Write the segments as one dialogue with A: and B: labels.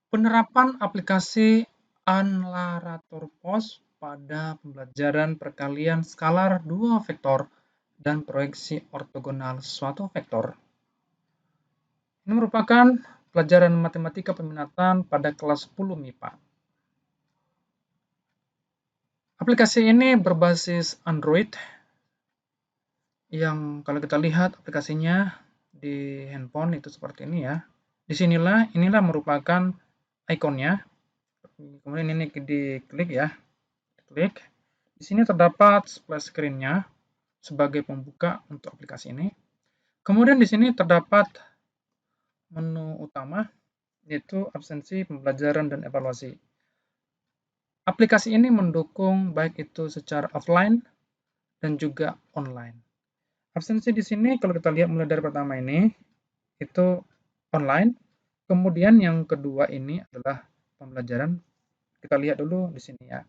A: Penerapan aplikasi Unlarator POS pada pembelajaran perkalian skalar dua vektor dan proyeksi ortogonal suatu vektor. Ini merupakan pelajaran matematika peminatan pada kelas 10 MIPA. Aplikasi ini berbasis Android yang kalau kita lihat aplikasinya di handphone itu seperti ini ya. Inilah merupakan ikonnya. Kemudian ini diklik ya. Klik. Di sini terdapat splash screen-nya sebagai pembuka untuk aplikasi ini. Kemudian di sini terdapat menu utama yaitu absensi, pembelajaran, dan evaluasi. Aplikasi ini mendukung baik itu secara offline dan juga online. Absensi di sini kalau kita lihat mulai dari pertama ini itu online, kemudian yang kedua ini adalah pembelajaran. Kita lihat dulu di sini ya.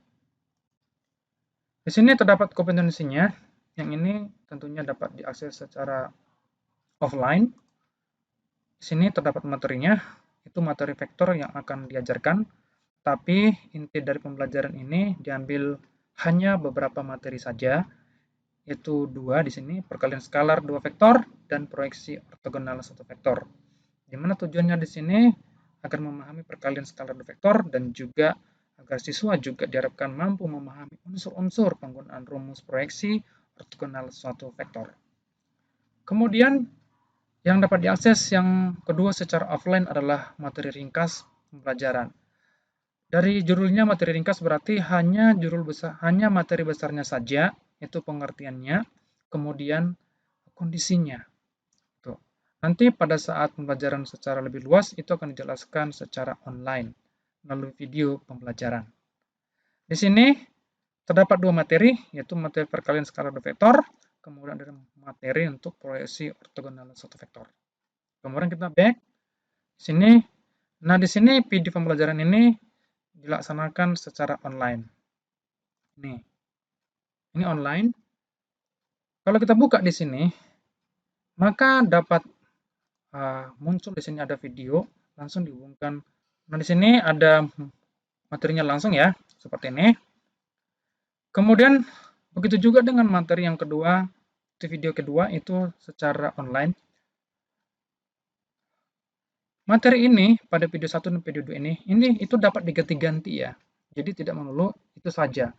A: Di sini terdapat kompetensinya, yang ini tentunya dapat diakses secara offline. Di sini terdapat materinya, itu materi vektor yang akan diajarkan, tapi inti dari pembelajaran ini diambil hanya beberapa materi saja, yaitu dua di sini, perkalian skalar dua vektor dan proyeksi ortogonal satu vektor. Di mana tujuannya di sini agar memahami perkalian skalar dua vektor dan juga agar siswa juga diharapkan mampu memahami unsur-unsur penggunaan rumus proyeksi ortogonal suatu vektor. Kemudian yang dapat diakses yang kedua secara offline adalah materi ringkas pembelajaran. Dari judulnya materi ringkas berarti hanya materi besarnya saja, itu pengertiannya, kemudian kondisinya. Tuh. Nanti pada saat pembelajaran secara lebih luas itu akan dijelaskan secara online melalui video pembelajaran. Di sini terdapat dua materi, yaitu materi perkalian skala dua vektor, kemudian ada materi untuk proyeksi ortogonal satu vektor. Kemudian kita back sini. Nah, di sini video pembelajaran ini dilaksanakan secara online. Ini online. Kalau kita buka di sini, maka dapat muncul di sini ada video langsung dihubungkan. Nah, di sini ada materinya langsung ya, seperti ini. Kemudian begitu juga dengan materi yang kedua, video kedua itu secara online. Materi ini pada video 1 dan video 2 ini itu dapat diganti-ganti ya. Jadi tidak melulu itu saja.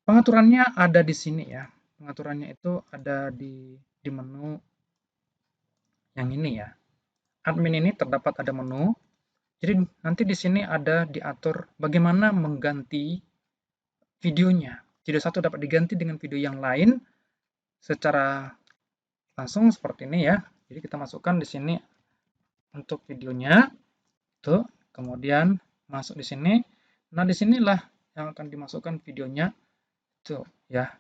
A: Pengaturannya ada di sini ya. Pengaturannya itu ada di menu yang ini ya. Admin ini terdapat ada menu. Jadi nanti di sini ada diatur bagaimana mengganti videonya. Video 1 dapat diganti dengan video yang lain secara langsung seperti ini ya. Jadi kita masukkan di sini untuk videonya. Tuh, kemudian masuk di sini. Nah, disinilah yang akan dimasukkan videonya. Tuh, ya.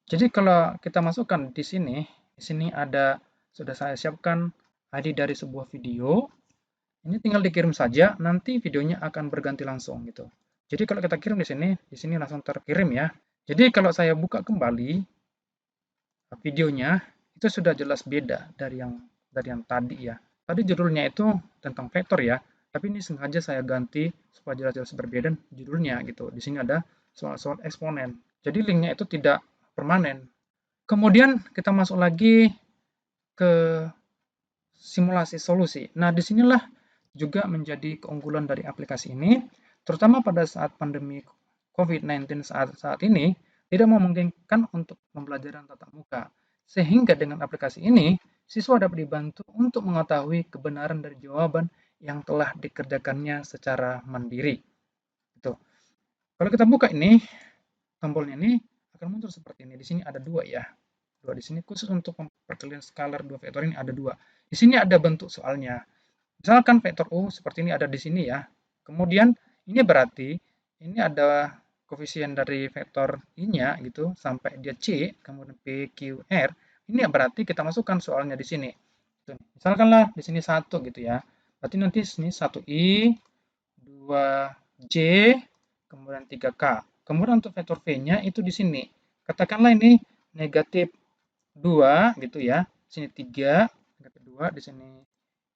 A: Jadi kalau kita masukkan di sini ada sudah saya siapkan ID dari sebuah video. Ini tinggal dikirim saja, nanti videonya akan berganti langsung gitu. Jadi kalau kita kirim di sini langsung terkirim ya. Jadi kalau saya buka kembali videonya, itu sudah jelas beda dari yang tadi ya. Tadi judulnya itu tentang vektor ya, tapi ini sengaja saya ganti supaya jelas-jelas berbeda judulnya gitu. Di sini ada soal-soal eksponen. Jadi linknya itu tidak permanen. Kemudian kita masuk lagi ke simulasi solusi. Nah, disinilah juga menjadi keunggulan dari aplikasi ini, terutama pada saat pandemi COVID-19 saat ini, tidak memungkinkan untuk pembelajaran tatap muka. Sehingga dengan aplikasi ini, siswa dapat dibantu untuk mengetahui kebenaran dari jawaban yang telah dikerjakannya secara mandiri. Gitu. Kalau kita buka ini, tombolnya ini akan muncul seperti ini. Di sini ada dua ya. Dua di sini khusus untuk perkalian skalar dua vektor ini ada dua. Di sini ada bentuk soalnya. Misalkan vektor U seperti ini ada di sini ya. Kemudian ini berarti ini ada koefisien dari vektor I-nya gitu sampai dia C, kemudian P, Q, R. Ini berarti kita masukkan soalnya di sini. Misalkanlah di sini 1 gitu ya. Berarti nanti sini 1I, 2J, kemudian 3K. Kemudian untuk vektor V-nya itu di sini. Katakanlah ini negatif 2 gitu ya. Sini 3, negatif 2, di sini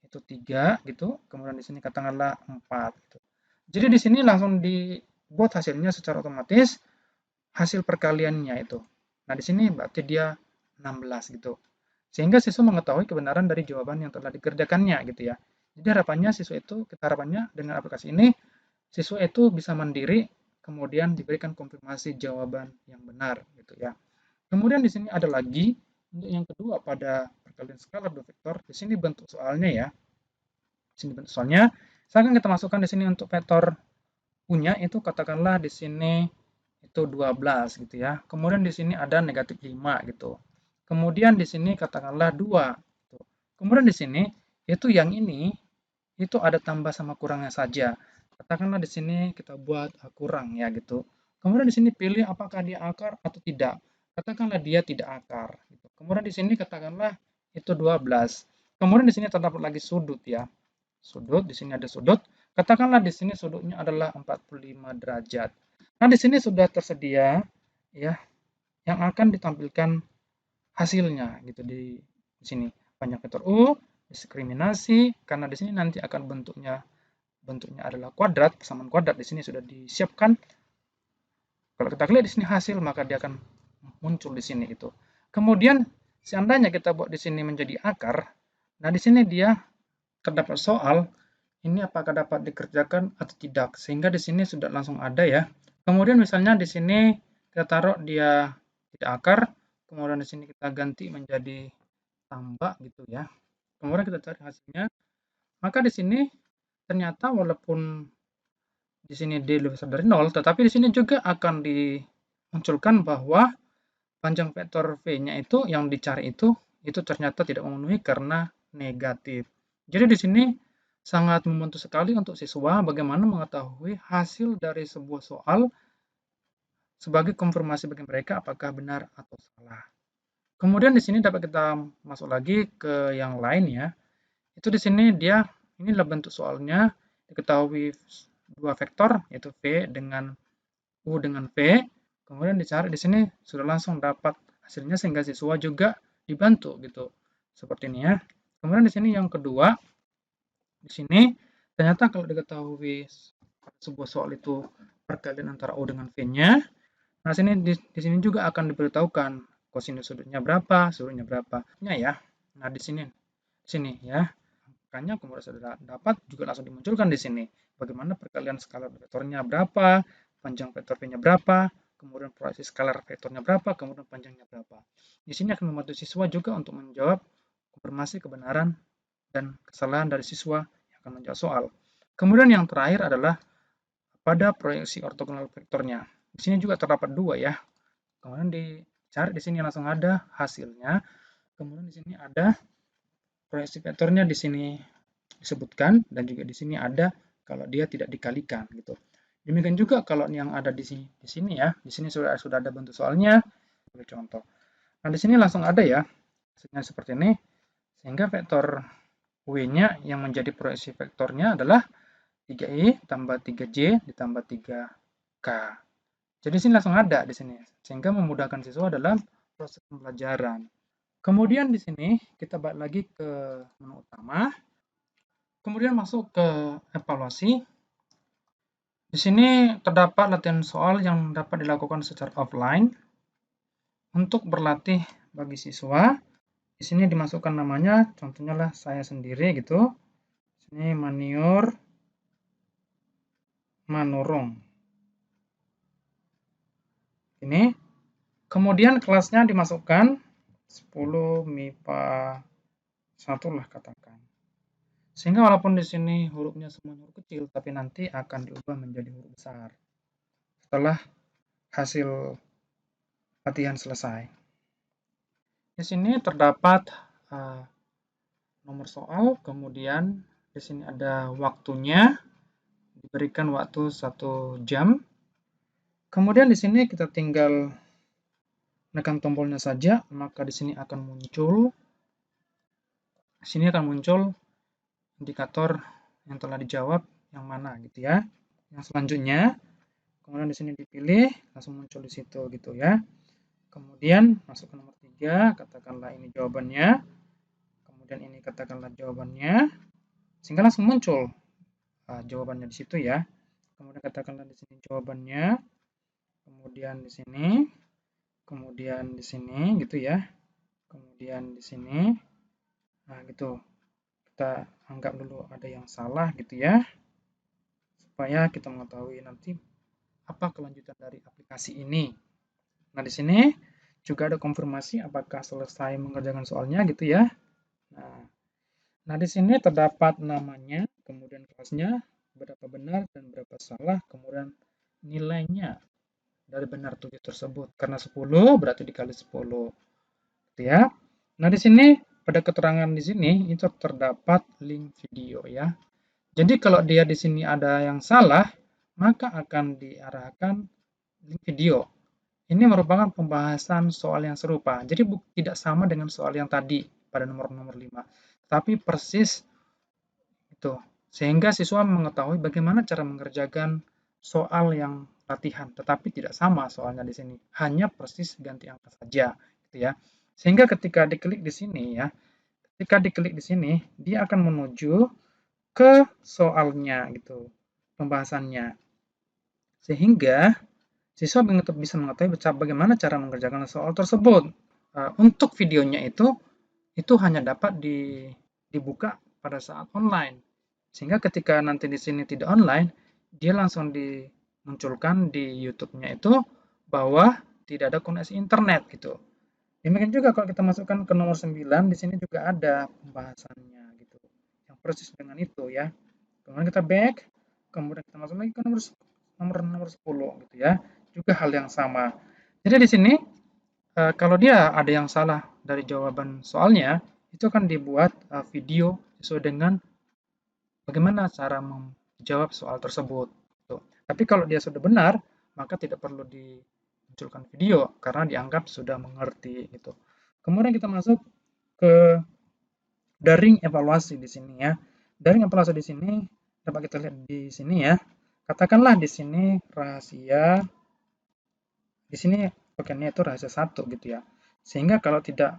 A: itu 3 gitu, kemudian di sini katakanlah 4 gitu. Jadi di sini langsung dibuat hasilnya secara otomatis, hasil perkaliannya itu. Nah, di sini berarti dia 16 gitu. Sehingga siswa mengetahui kebenaran dari jawaban yang telah dikerjakannya gitu ya. Jadi harapannya siswa itu, kita harapannya dengan aplikasi ini, siswa itu bisa mandiri, kemudian diberikan konfirmasi jawaban yang benar gitu ya. Kemudian di sini ada lagi untuk yang kedua pada perkalian skalar dua vektor. Di sini bentuk soalnya ya. Di sini bentuk soalnya. Saya akan kita masukkan di sini untuk vektor punya itu katakanlah di sini itu 12 gitu ya. Kemudian di sini ada negatif 5 gitu. Kemudian di sini katakanlah 2 gitu. Kemudian di sini itu yang ini itu ada tambah sama kurangnya saja. Katakanlah di sini kita buat kurang ya gitu. Kemudian di sini pilih apakah dia akar atau tidak. Katakanlah dia tidak akar. Gitu. Kemudian di sini katakanlah itu 12. Kemudian di sini terdapat lagi sudut ya. Sudut, di sini ada sudut. Katakanlah di sini sudutnya adalah 45 derajat. Nah, di sini sudah tersedia ya yang akan ditampilkan hasilnya gitu di sini. Panjang vektor U, diskriminasi karena di sini nanti akan bentuknya adalah kuadrat, persamaan kuadrat di sini sudah disiapkan. Kalau kita klik di sini hasil maka dia akan muncul di sini itu. Kemudian seandainya kita buat di sini menjadi akar, nah di sini dia terdapat soal ini apakah dapat dikerjakan atau tidak. Sehingga di sini sudah langsung ada ya. Kemudian misalnya di sini kita taruh dia tidak akar, kemudian di sini kita ganti menjadi tambah gitu ya. Kemudian kita cari hasilnya. Maka di sini ternyata walaupun di sini D lebih besar dari 0, tetapi di sini juga akan dimunculkan bahwa panjang vektor V-nya itu yang dicari itu ternyata tidak memenuhi karena negatif. Jadi di sini sangat membantu sekali untuk siswa bagaimana mengetahui hasil dari sebuah soal sebagai konfirmasi bagi mereka apakah benar atau salah. Kemudian di sini dapat kita masuk lagi ke yang lain ya. Itu di sini dia inilah bentuk soalnya diketahui dua vektor yaitu V dengan U dengan V. Kemudian dicari di sini sudah langsung dapat hasilnya sehingga siswa juga dibantu gitu. Seperti ini ya. Kemudian di sini yang kedua, di sini ternyata kalau diketahui sebuah soal itu perkalian antara U dengan V-nya, nah di sini juga akan diberitahukan kosinus sudutnya berapa, sudutnya berapa. Ya. Nah, di sini ya. Makanya kemudian sudah dapat juga langsung dimunculkan di sini. Bagaimana perkalian skalar vektornya berapa, panjang vektor V-nya berapa, kemudian proyeksi skalar vektornya berapa, kemudian panjangnya berapa. Di sini akan membantu siswa juga untuk menjawab konfirmasi kebenaran dan kesalahan dari siswa yang akan menjawab soal. Kemudian yang terakhir adalah pada proyeksi ortogonal vektornya. Di sini juga terdapat dua ya. Kemudian dicari di sini langsung ada hasilnya. Kemudian di sini ada proyeksi vektornya di sini disebutkan dan juga di sini ada kalau dia tidak dikalikan gitu. Demikian juga kalau yang ada di sini ya. Di sini sudah ada bentuk soalnya sebagai contoh. Nah, di sini langsung ada ya. Hasilnya seperti ini. Sehingga vektor W-nya yang menjadi proyeksi vektornya adalah 3i tambah 3j ditambah 3k. Jadi sini langsung ada di sini, sehingga memudahkan siswa dalam proses pembelajaran. Kemudian di sini kita balik lagi ke menu utama. Kemudian masuk ke evaluasi. Di sini terdapat latihan soal yang dapat dilakukan secara offline untuk berlatih bagi siswa. Di sini dimasukkan namanya, contohnya lah saya sendiri gitu. Di sini Maniur Manurung. Ini. Kemudian kelasnya dimasukkan 10 MIPA 1 lah katakan. Sehingga walaupun di sini hurufnya semua huruf kecil, tapi nanti akan diubah menjadi huruf besar setelah hasil latihan selesai. Di sini terdapat nomor soal, kemudian di sini ada waktunya, diberikan waktu 1 jam. Kemudian di sini kita tinggal menekan tombolnya saja, maka di sini akan muncul indikator yang telah dijawab yang mana gitu ya. Yang selanjutnya, kemudian di sini dipilih, langsung muncul di situ gitu ya. Kemudian masuk ke nomor 3, katakanlah ini jawabannya. Kemudian ini katakanlah jawabannya. sehingga langsung muncul jawabannya di situ ya. Kemudian katakanlah di sini jawabannya, kemudian di sini, kemudian di sini gitu ya, kemudian di sini. Nah, gitu. Kita anggap dulu ada yang salah gitu ya, supaya kita mengetahui nanti apa kelanjutan dari aplikasi ini. Nah, di sini juga ada konfirmasi apakah selesai mengerjakan soalnya gitu ya. Nah, di sini terdapat namanya, kemudian kelasnya, berapa benar dan berapa salah, kemudian nilainya dari benar 7 tersebut. Karena 10 berarti dikali 10. Gitu ya. Nah, di sini pada keterangan di sini itu terdapat link video ya. Jadi kalau dia di sini ada yang salah, maka akan diarahkan link video. Ini merupakan pembahasan soal yang serupa. Jadi tidak sama dengan soal yang tadi pada nomor 5, tapi persis itu. Sehingga siswa mengetahui bagaimana cara mengerjakan soal yang latihan, tetapi tidak sama soalnya di sini. Hanya persis ganti angka saja, gitu ya. Sehingga ketika diklik di sini ya, ketika diklik di sini, dia akan menuju ke soalnya gitu, pembahasannya. Sehingga siswa bisa mengetahui bagaimana cara mengerjakan soal tersebut. Untuk videonya itu hanya dapat dibuka pada saat online. Sehingga ketika nanti di sini tidak online, dia langsung dimunculkan di YouTube-nya itu bahwa tidak ada koneksi internet gitu. Demikian juga kalau kita masukkan ke nomor 9, di sini juga ada pembahasannya gitu. Yang persis dengan itu ya. Kemudian kita back, kemudian kita masuk lagi ke nomor 10 gitu ya. Juga hal yang sama. Jadi di sini kalau dia ada yang salah dari jawaban soalnya, itu akan dibuat video sesuai dengan bagaimana cara menjawab soal tersebut. Tuh. Tapi kalau dia sudah benar, maka tidak perlu dimunculkan video karena dianggap sudah mengerti gitu. Kemudian kita masuk ke daring evaluasi di sini ya. Daring evaluasi di sini dapat kita lihat di sini ya. Katakanlah di sini rahasia, di sini tokennya itu rahasia 1 gitu ya. Sehingga kalau tidak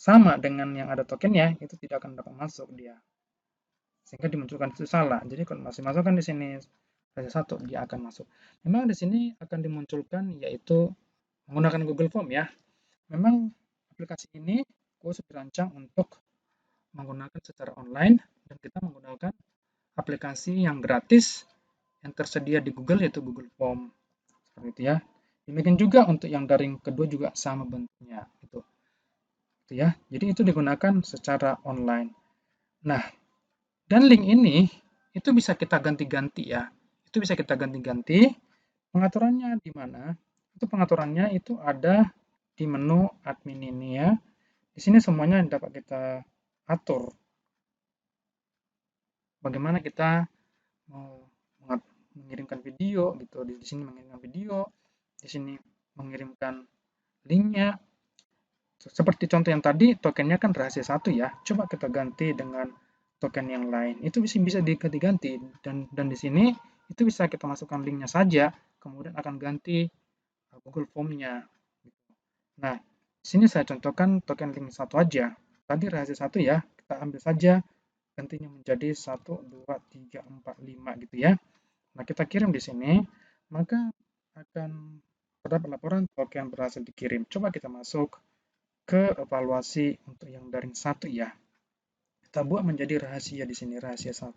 A: sama dengan yang ada tokennya, itu tidak akan dapat masuk dia. Sehingga dimunculkan itu salah. Jadi kalau masih masukkan di sini rahasia 1, dia akan masuk. Memang di sini akan dimunculkan yaitu menggunakan Google Form ya. Memang aplikasi ini khusus dirancang untuk menggunakan secara online dan kita menggunakan aplikasi yang gratis yang tersedia di Google yaitu Google Form. Seperti itu ya. Demikian juga untuk yang daring kedua juga sama bentuknya gitu. Gitu ya. Jadi itu digunakan secara online. Nah, dan link ini itu bisa kita ganti-ganti ya. Itu bisa kita ganti-ganti. Pengaturannya di mana? Itu pengaturannya itu ada di menu admin ini ya. Di sini semuanya dapat kita atur. Bagaimana kita mau mengirimkan video gitu. Di sini mengirimkan video, di sini mengirimkan linknya. Seperti contoh yang tadi, tokennya kan rahasia 1 ya. Coba kita ganti dengan token yang lain. Itu bisa diganti-ganti dan di sini itu bisa kita masukkan linknya saja, kemudian akan ganti Google Form-nya. Nah, di sini saya contohkan token link 1 aja. Tadi rahasia 1 ya, kita ambil saja gantinya menjadi 1, 2, 3, 4, 5 gitu ya. Nah, kita kirim di sini, maka akan terdapat laporan token berhasil dikirim. Coba kita masuk ke evaluasi untuk yang daring 1 ya. Kita buat menjadi rahasia di sini, rahasia 1.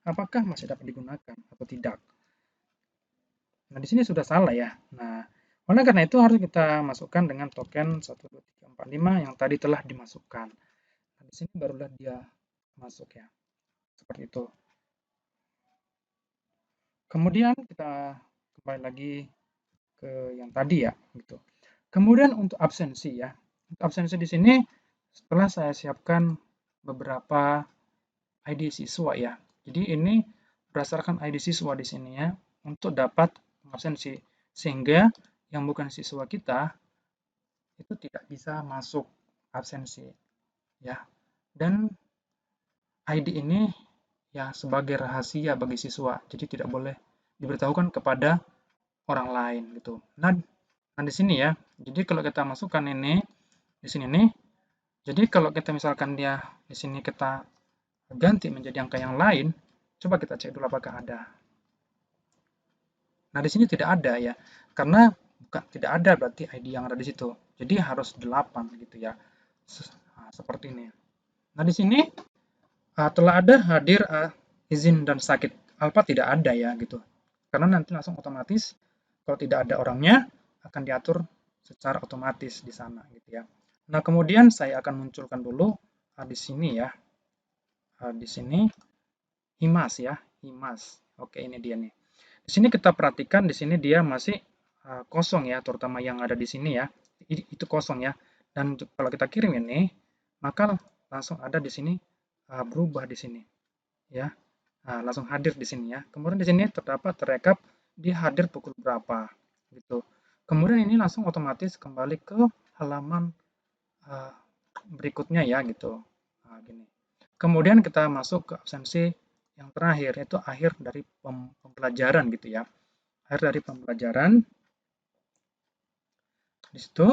A: Apakah masih dapat digunakan atau tidak? Nah, di sini sudah salah ya. Nah, oleh karena itu harus kita masukkan dengan token 1, 2, 3, 4, 5 yang tadi telah dimasukkan. Nah, di sini barulah dia masuk ya. Seperti itu. Kemudian kita kembali lagi ke yang tadi ya, gitu. Kemudian untuk absensi ya. Untuk absensi di sini setelah saya siapkan beberapa ID siswa ya. Jadi ini berdasarkan ID siswa di sini ya untuk dapat absensi sehingga yang bukan siswa kita itu tidak bisa masuk absensi ya. Dan ID ini ya sebagai rahasia bagi siswa. Jadi tidak boleh diberitahukan kepada orang lain gitu. Nah, di sini ya. Jadi kalau kita masukkan ini di sini nih. Jadi kalau kita misalkan dia di sini kita ganti menjadi angka yang lain, coba kita cek dulu apakah ada. Nah, di sini tidak ada ya, karena bukan tidak ada berarti ID yang ada di situ. Jadi harus 8 gitu ya. Nah, seperti ini. Nah, di sini telah ada hadir izin dan sakit. Alpha tidak ada ya gitu. Karena nanti langsung otomatis kalau tidak ada orangnya akan diatur secara otomatis di sana gitu ya. Nah, kemudian saya akan munculkan dulu di sini ya. Di sini Himas ya, Himas. Oke, ini dia nih. Di sini kita perhatikan di sini dia masih kosong ya, terutama yang ada di sini ya. Itu kosong ya. Dan kalau kita kirim ini, maka langsung ada di sini berubah di sini ya. Nah, langsung hadir di sini ya. Kemudian di sini terdapat terekap dia hadir pukul berapa gitu. Kemudian ini langsung otomatis kembali ke halaman uh, berikutnya ya gitu. Nah, gini. Kemudian kita masuk ke absensi yang terakhir, yaitu akhir dari pembelajaran gitu ya. Akhir dari pembelajaran. Di situ,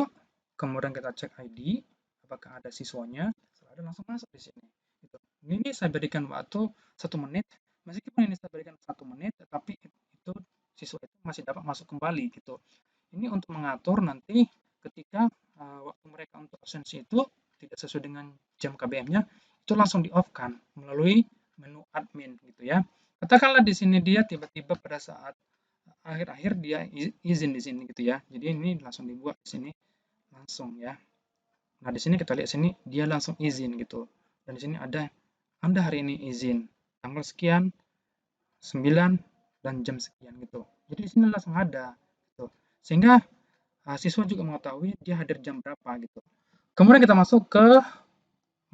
A: kemudian kita cek ID, apakah ada siswanya. Setelah ada langsung masuk di sini. Gitu. Ini saya berikan waktu 1 menit. Meskipun ini saya berikan 1 menit, tetapi itu siswa itu masih dapat masuk kembali gitu. Ini untuk mengatur nanti ketika waktu mereka untuk absensi itu tidak sesuai dengan jam KBM-nya, itu langsung di-off-kan melalui menu admin gitu ya. Katakanlah di sini dia tiba-tiba pada saat akhir-akhir dia izin di sini gitu ya. Jadi ini langsung dibuat di sini langsung ya. Nah, di sini kita lihat sini dia langsung izin gitu. Dan di sini ada Anda hari ini izin tanggal sekian, 9 dan jam sekian gitu. Jadi di sini langsung ada gitu. Sehingga siswa juga mengetahui dia hadir jam berapa gitu. Kemudian kita masuk ke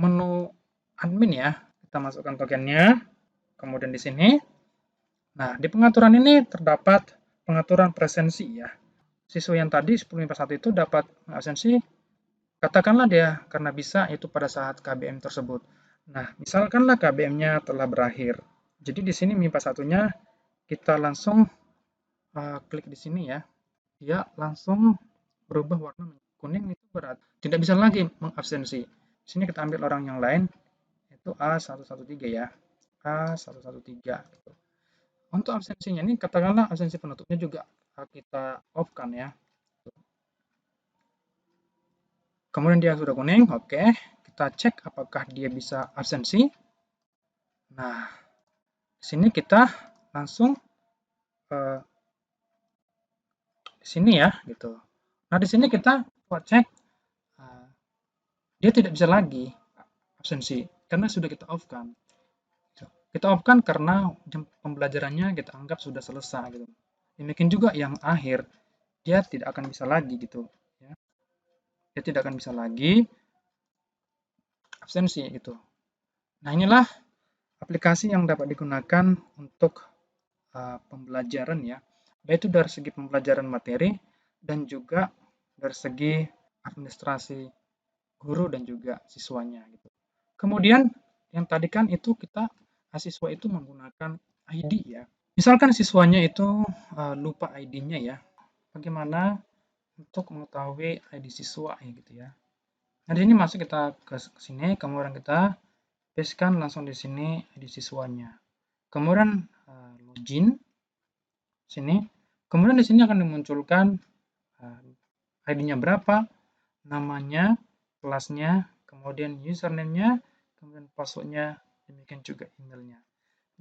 A: menu admin ya. Kita masukkan tokennya. Kemudian di sini. Nah, di pengaturan ini terdapat pengaturan presensi ya. Siswa yang tadi 10-1 itu dapat absensi, katakanlah dia karena bisa itu pada saat KBM tersebut. Nah, misalkanlah KBM-nya telah berakhir. Jadi di sini MIPA 1-nya kita langsung klik di sini ya. Dia langsung berubah warna kuning, itu berarti tidak bisa lagi mengabsensi. Di sini kita ambil orang yang lain, itu A113 ya. A113 gitu. Untuk absensinya ini katakanlah absensi penutupnya juga kita off kan ya. Kemudian dia sudah kuning, oke. Kita cek apakah dia bisa absensi. Nah, di sini kita langsung di sini ya, gitu. Nah, di sini kita cek dia tidak bisa lagi absensi karena sudah kita off kan. Kita off kan karena jam pembelajarannya kita anggap sudah selesai gitu. Demikian juga yang akhir, dia tidak akan bisa lagi gitu ya. Dia tidak akan bisa lagi absensi gitu. Nah, inilah aplikasi yang dapat digunakan untuk pembelajaran ya. Baik itu dari segi pembelajaran materi dan juga dari segi administrasi guru dan juga siswanya gitu. Kemudian yang tadi kan itu kita siswa itu menggunakan ID ya. Misalkan siswanya itu lupa ID-nya ya. Bagaimana untuk mengetahui ID siswa ya gitu ya. Nah, di sini masuk kita ke sini, kemudian kita pastekan langsung di sini ID siswanya. Kemudian login sini. Kemudian di sini akan dimunculkan ID-nya berapa, namanya, kelasnya, kemudian username-nya, kemudian password-nya, demikian juga email-nya.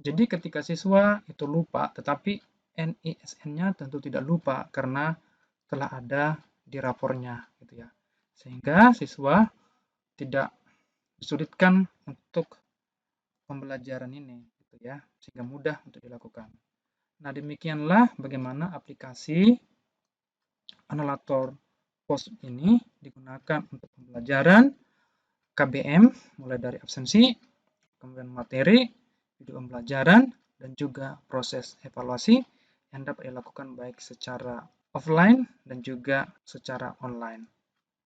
A: Jadi ketika siswa itu lupa, tetapi NISN-nya tentu tidak lupa karena telah ada di rapornya gitu ya. Sehingga siswa tidak disulitkan untuk pembelajaran ini gitu ya, sehingga mudah untuk dilakukan. Nah, demikianlah bagaimana aplikasi Analator Post ini digunakan untuk pembelajaran KBM, mulai dari absensi, kemudian materi, video pembelajaran, dan juga proses evaluasi yang dapat dilakukan baik secara offline dan juga secara online.